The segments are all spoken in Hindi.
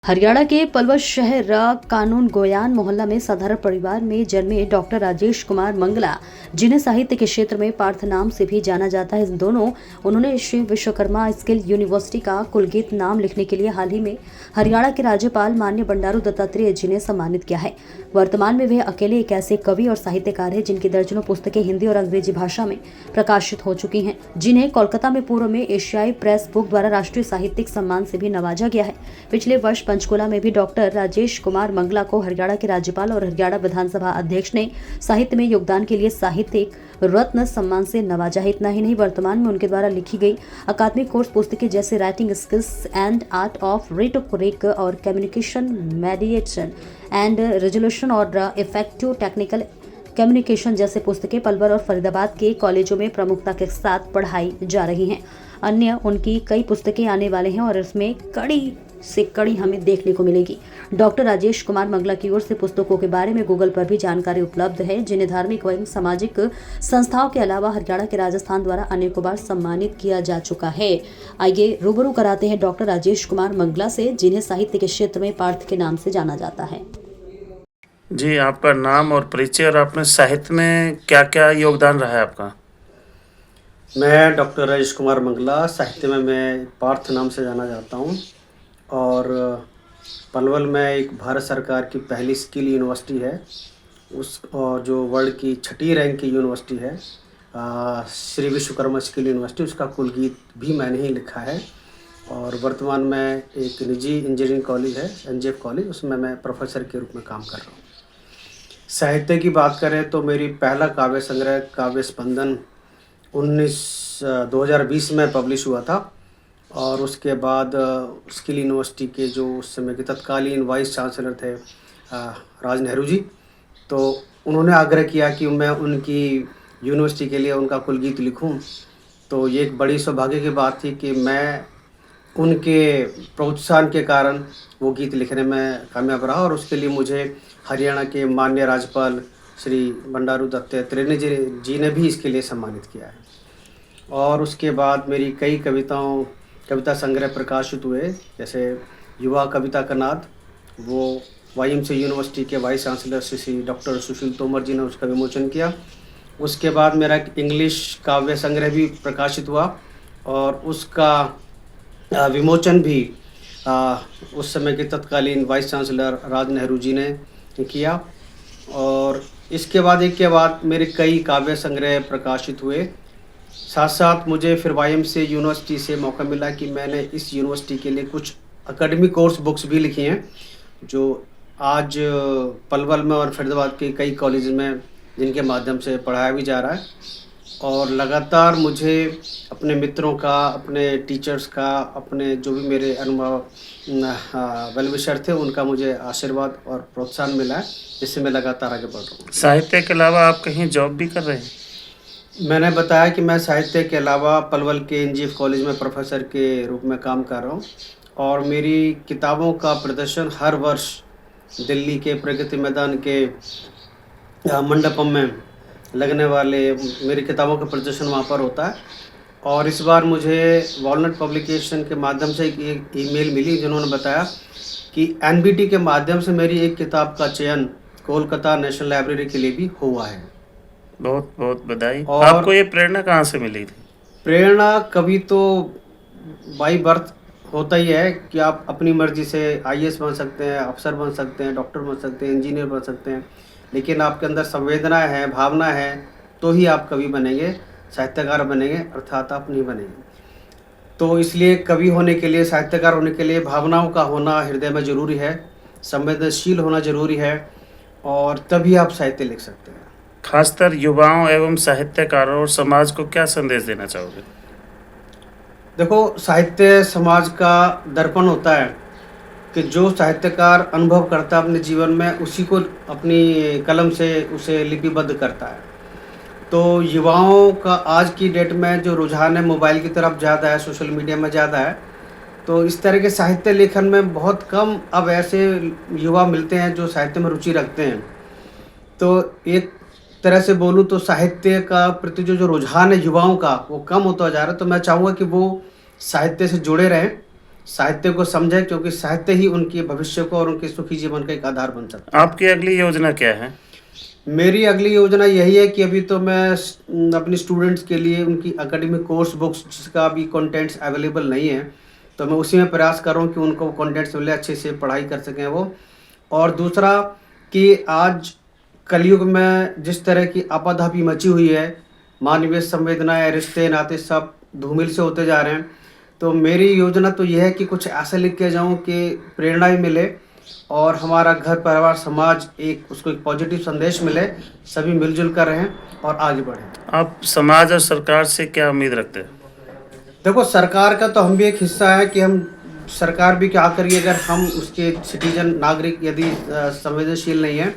हरियाणा के पलवल शहर कानून गोयान मोहल्ला में साधारण परिवार में जन्मे डॉक्टर राजेश कुमार मंगला, जिन्हें साहित्य के क्षेत्र में पार्थ नाम से भी जाना जाता है, उन्होंने श्री विश्वकर्मा स्किल यूनिवर्सिटी का कुलगीत नाम लिखने के लिए हाल ही में हरियाणा के राज्यपाल माननीय बंडारू दत्तात्रेय जी ने सम्मानित किया है। वर्तमान में वे अकेले एक ऐसे कवि और साहित्यकार हैं जिनकी दर्जनों पुस्तकें हिंदी और अंग्रेजी भाषा में प्रकाशित हो चुकी हैं, जिन्हें कोलकाता में पूर्व में एशियाई प्रेस बुक द्वारा राष्ट्रीय साहित्यिक सम्मान से भी नवाजा गया है। पिछले वर्ष पंचकुला में भी डॉक्टर राजेश कुमार मंगला को हरियाणा के राज्यपाल और हरियाणा विधानसभा अध्यक्ष ने साहित्य में योगदान के लिए साहित्यिक रत्न सम्मान से नवाजा है। इतना ही नहीं, वर्तमान में उनके द्वारा लिखी गई अकादमिक कोर्स पुस्तकें जैसे writing skills and art of rhetoric और कम्युनिकेशन मेडिएशन एंड रेजोल्यूशन और इफेक्टिव टेक्निकल कम्युनिकेशन जैसे पुस्तकें पलवल और फरीदाबाद के कॉलेजों में प्रमुखता के साथ पढ़ाई जा रही हैं। अन्य उनकी कई पुस्तकें आने वाले हैं और इसमें कड़ी से कड़ी हमें देखने को मिलेगी। डॉक्टर राजेश कुमार मंगला की ओर से पुस्तकों के बारे में गूगल पर भी जानकारी उपलब्ध है, जिन्हें धार्मिक व सामाजिक संस्थाओं के अलावा हरियाणा के राजस्थान द्वारा अनेकों बार सम्मानित किया जा चुका है। आइए रूबरू कराते हैं डॉक्टर राजेश कुमार मंगला से, जिन्हें साहित्य के क्षेत्र में पार्थ के नाम से जाना जाता है। जी, आपका नाम और परिचय और आपने साहित्य में क्या क्या योगदान रहा है आपका? मैं डॉक्टर राजेश कुमार मंगला, साहित्य में मैं पार्थ नाम से जाना जाता हूँ और पलवल में एक भारत सरकार की पहली स्किल यूनिवर्सिटी है उस, और जो वर्ल्ड की 6ठी रैंक की यूनिवर्सिटी है श्री विश्वकर्मा स्किल यूनिवर्सिटी, उसका कुलगीत भी मैंने ही लिखा है। और वर्तमान में एक निजी इंजीनियरिंग कॉलेज है एनजेएफ कॉलेज, उसमें मैं प्रोफेसर के रूप में काम कर रहा हूँ। साहित्य की बात करें तो मेरी पहला काव्य संग्रह काव्य स्पंदन 2020 में पब्लिश हुआ था और उसके बाद स्किल यूनिवर्सिटी के जो उस समय के तत्कालीन वाइस चांसलर थे राज नेहरू जी, तो उन्होंने आग्रह किया कि मैं उनकी यूनिवर्सिटी के लिए उनका कुलगीत लिखूं। तो ये एक बड़ी सौभाग्य की बात थी कि मैं उनके प्रोत्साहन के कारण वो गीत लिखने में कामयाब रहा और उसके लिए मुझे हरियाणा के माननीय राज्यपाल श्री बंडारू दत्तात्रेय जी ने भी इसके लिए सम्मानित किया है। और उसके बाद मेरी कई कविता संग्रह प्रकाशित हुए, जैसे युवा कविता का नाद, वो वाईएमसी यूनिवर्सिटी के वाइस चांसलर श्री डॉक्टर सुशील तोमर जी ने उसका विमोचन किया। उसके बाद मेरा इंग्लिश काव्य संग्रह भी प्रकाशित हुआ और उसका विमोचन भी उस समय के तत्कालीन वाइस चांसलर राज नेहरू जी ने किया। और इसके बाद एक के बाद मेरे कई काव्य संग्रह प्रकाशित हुए। साथ साथ मुझे फिर वाईएमसी यूनिवर्सिटी से मौका मिला कि मैंने इस यूनिवर्सिटी के लिए कुछ एकेडमिक कोर्स बुक्स भी लिखी हैं, जो आज पलवल में और फरीदाबाद के कई कॉलेज में जिनके माध्यम से पढ़ाया भी जा रहा है। और लगातार मुझे अपने मित्रों का, अपने टीचर्स का, अपने जो भी मेरे अनुभव वेल विशर थे, उनका मुझे आशीर्वाद और प्रोत्साहन मिला है, जिससे मैं लगातार आगे बढ़ रहा हूँ। साहित्य के अलावा आप कहीं जॉब भी कर रहे हैं? मैंने बताया कि मैं साहित्य के अलावा पलवल के एनजीएफ कॉलेज में प्रोफेसर के रूप में काम कर रहा हूँ और मेरी किताबों का प्रदर्शन हर वर्ष दिल्ली के प्रगति मैदान के मंडपम में लगने वाले मेरी किताबों का प्रदर्शन वहाँ पर होता है। और इस बार मुझे वॉलनट पब्लिकेशन के माध्यम से एक ईमेल मिली, जिन्होंने बताया कि एनबीटी के माध्यम से मेरी एक किताब का चयन कोलकाता नेशनल लाइब्रेरी के लिए भी हुआ है। बहुत बहुत बधाई। और आपको ये प्रेरणा कहाँ से मिली थी? प्रेरणा कभी तो बाई बर्थ होता ही है कि आप अपनी मर्जी से आईएएस बन सकते हैं, अफसर बन सकते हैं, डॉक्टर बन सकते हैं, इंजीनियर बन सकते हैं, लेकिन आपके अंदर संवेदना है, भावना है, तो ही आप कवि बनेंगे, साहित्यकार बनेंगे, अर्थात आप नहीं बनेंगे। तो इसलिए कवि होने के लिए, साहित्यकार होने के लिए भावनाओं का होना हृदय में ज़रूरी है, संवेदनशील होना ज़रूरी है और तभी आप साहित्य लिख सकते हैं। खासकर युवाओं एवं साहित्यकारों और समाज को क्या संदेश देना चाहोगे? देखो, साहित्य समाज का दर्पण होता है कि जो साहित्यकार अनुभव करता है अपने जीवन में, उसी को अपनी कलम से उसे लिपिबद्ध करता है। तो युवाओं का आज की डेट में जो रुझान है मोबाइल की तरफ ज़्यादा है, सोशल मीडिया में ज़्यादा है, तो इस तरह के साहित्य लेखन में बहुत कम अब ऐसे युवा मिलते हैं जो साहित्य में रुचि रखते हैं। तो एक तरह से बोलूँ तो साहित्य का प्रति जो रुझान है युवाओं का, वो कम होता जा रहा है। तो मैं चाहूँगा कि वो साहित्य से जुड़े रहें साहित्य को समझें, क्योंकि साहित्य ही उनके भविष्य को और उनके सुखी जीवन का एक आधार बन सकता है। आपकी अगली योजना क्या है? मेरी अगली योजना यही है कि अभी तो मैं अपने स्टूडेंट्स के लिए उनकी एकेडमिक कोर्स बुक्स जिसका अभी कंटेंट्स अवेलेबल नहीं है, तो मैं उसी में प्रयास कर रहा हूँ कि उनको कंटेंट्स मिले, अच्छे से पढ़ाई कर सकें वो। और दूसरा कि आज कलयुग में जिस तरह की आपाधापी मची हुई है, मानवीय संवेदनाएं, रिश्ते नाते सब धूमिल से होते जा रहे हैं, तो मेरी योजना तो यह है कि कुछ ऐसा लिख के जाऊँ कि प्रेरणा भी मिले और हमारा घर परिवार समाज उसको एक पॉजिटिव संदेश मिले, सभी मिलजुल कर रहें और आगे बढ़ें। आप समाज और सरकार से क्या उम्मीद रखते हैं? देखो, सरकार का तो हम भी एक हिस्सा है कि हम सरकार भी क्या करिए, अगर हम उसके सिटीजन नागरिक यदि संवेदनशील नहीं है,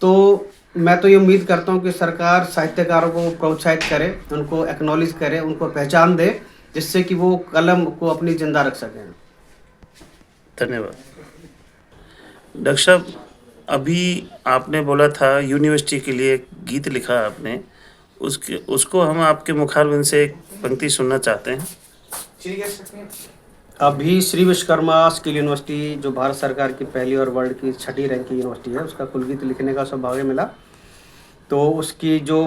तो मैं तो ये उम्मीद करता हूँ कि सरकार साहित्यकारों को प्रोत्साहित करे, उनको एक्नॉलेज करे, उनको पहचान दे, जिससे कि वो कलम को अपनी जिंदा रख सकें। धन्यवाद। डॉक्टर साहब, अभी आपने बोला था यूनिवर्सिटी के लिए एक गीत लिखा आपने, उसको हम आपके मुखारबिंद से एक पंक्ति सुनना चाहते हैं। अभी श्री विश्वकर्मा स्किल यूनिवर्सिटी, जो भारत सरकार की पहली और वर्ल्ड की 6ठी रैंक की यूनिवर्सिटी है, उसका कुलगीत लिखने का सौभाग्य मिला। तो उसकी जो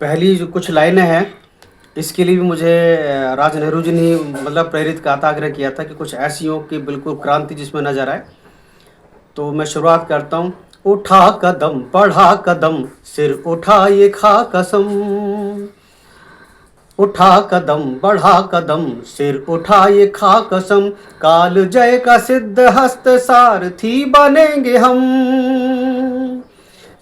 पहली जो कुछ लाइनें हैं, इसके लिए भी मुझे राज नेहरू जी ने मतलब प्रेरित का आग्रह किया था कि कुछ ऐसी हो कि बिल्कुल क्रांति जिसमें नजर आए। तो मैं शुरुआत करता हूँ। उठा कदम बढ़ा कदम, सिर उठा ये खा कसम, उठा कदम बढ़ा कदम, सिर उठा ये खा कसम, काल जय का सिद्ध हस्त सारथी बनेंगे हम,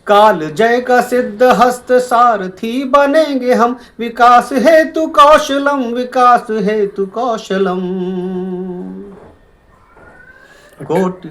काल जय का सिद्ध हस्त सारथी बनेंगे हम, विकास हेतु कौशलम, विकास हेतु कौशलम, कोटि